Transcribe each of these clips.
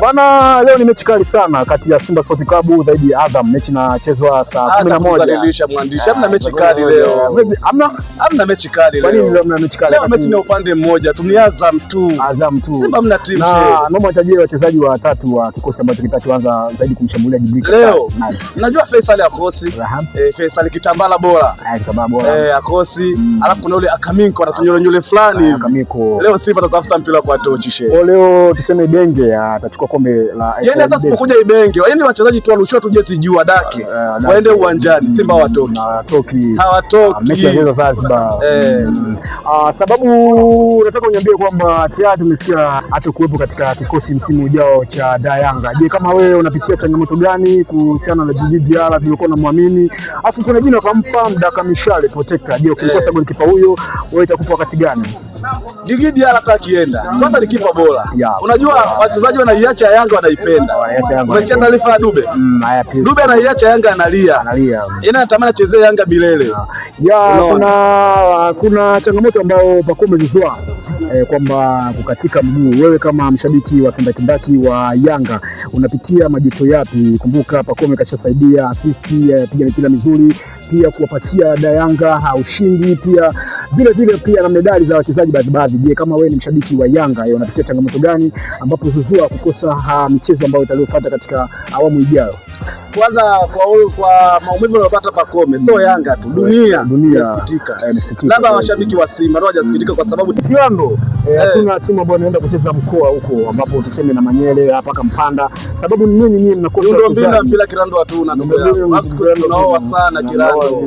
Bana, leo ni mechi kali sana kati ya Simba Sports Club dhidi ya Azam. Mechi inachezwa saa 11. Kudhalilisha mwandishi. Hamna mechi kali leo. Hamna mechi kali leo. Kwa nini leo hamna mechi kali? Leo mechi ni upande mmoja. Ni Azam tu. Azam tu. Simba hamna timu. Na naomba tajie wachezaji watatu wa kikosi ambacho kitachoanza zaidi kumshambulia Jibril. Leo. Najua Faisal akosi. Faisal kitambala bora. Kitambala bora. Akosi. Alafu kuna yule Akaminko anatunyole fulani. Akaminko. Leo Simba atatafuta mpira kwa tochi she. Leo tuseme Denge atachukua kombe la yaani hata sipokuja Ibenge, yaani wachezaji tu warushwa tu jeti juu wadake. Waende uwanjani, Simba hawatoki. Mechi ya Zanzibar. Sababu nataka uniambie kwamba tayari tumesikia hata kuwepo katika kikosi msimu ujao cha Yanga. Je, kama wewe unapitia changamoto gani kuhusiana na Djigui Diarra uliokuwa unamwamini? Afu kuna jina kampa Mdaka Mishale protector. Je, ukikosa golikipa huyo wewe itakupa wakati gani? Djigui Diarra akienda kwanza ni kipa bora. Unajua wachezaji wanaiacha Yanga wanaipenda. Umesikia taarifa ya Dube? Dube anaiacha Yanga analia. Yeye anatamani achezee Yanga milele. Kuna changamoto ambayo Pacome Zouzoua kwamba kukatika mguu. Wewe kama mshabiki wa kindakindaki wa Yanga unapitia majuto yapi? Kumbuka Pacome kashasaidia assist, piga mipira mizuri, pia kuwapatia Yanga ushindi, pia vile pia na medali za wachezaji baadhi. Je, kama wewe ni mshabiki wa Yanga unapitia changamoto gani ambapo Zouzoua kukosa michezo ambayo italiyofuata katika awamu ijayo? Kwanza kwa maumivu anayopata Pacome, sio Yanga tu, dunia inasikitika. Labda washabiki wa Simba ndio hawajasikitika kwa sababu Kiando hatuna timu ambayo inaenda kucheza mkoa huko ambapo tuseme na Manyele hapa Kampanda. Sababu ni nini mnakosa? Ndio mbina mpira Kirando hatuna. Tunaoa sana Kirando.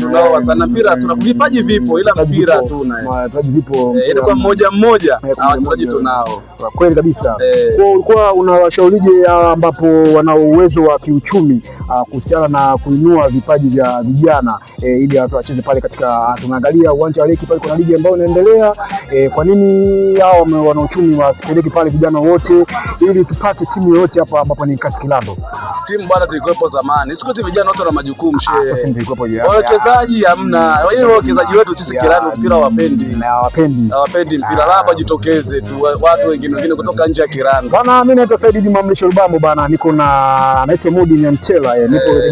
Tunaoa sana mpira, tuna vipaji vipo ila mpira hatuna. Vipaji vipo. Ile kwa mmoja wachezaji tunao. Kweli kabisa. Kwa ulikuwa unawashaurije ambapo wana uwezo wa kiuchumi kuhusiana na kuinua vipaji vya vijana ili watu wacheze pale katika, tunaangalia uwanja wa Leki pale kuna ligi ambayo inaendelea. Kwa nini hao wana uchumi wasipeleke pale vijana wote ili tupate timu yote hapa ambapo ni Kaskilando? Timu bwana zilikuwepo zamani. Siku hizi vijana wote wana majukumu wachezaji hamna. Wao wachezaji wetu sisi Kilando mpira hawapendi mpira, labda jitokeze tu watu wengine kutoka nje ya Kilando. Bana, mimi naitwa Said Juma Mlisho Rubamo bana, niko na naitwa Mudi Nyantela, nipo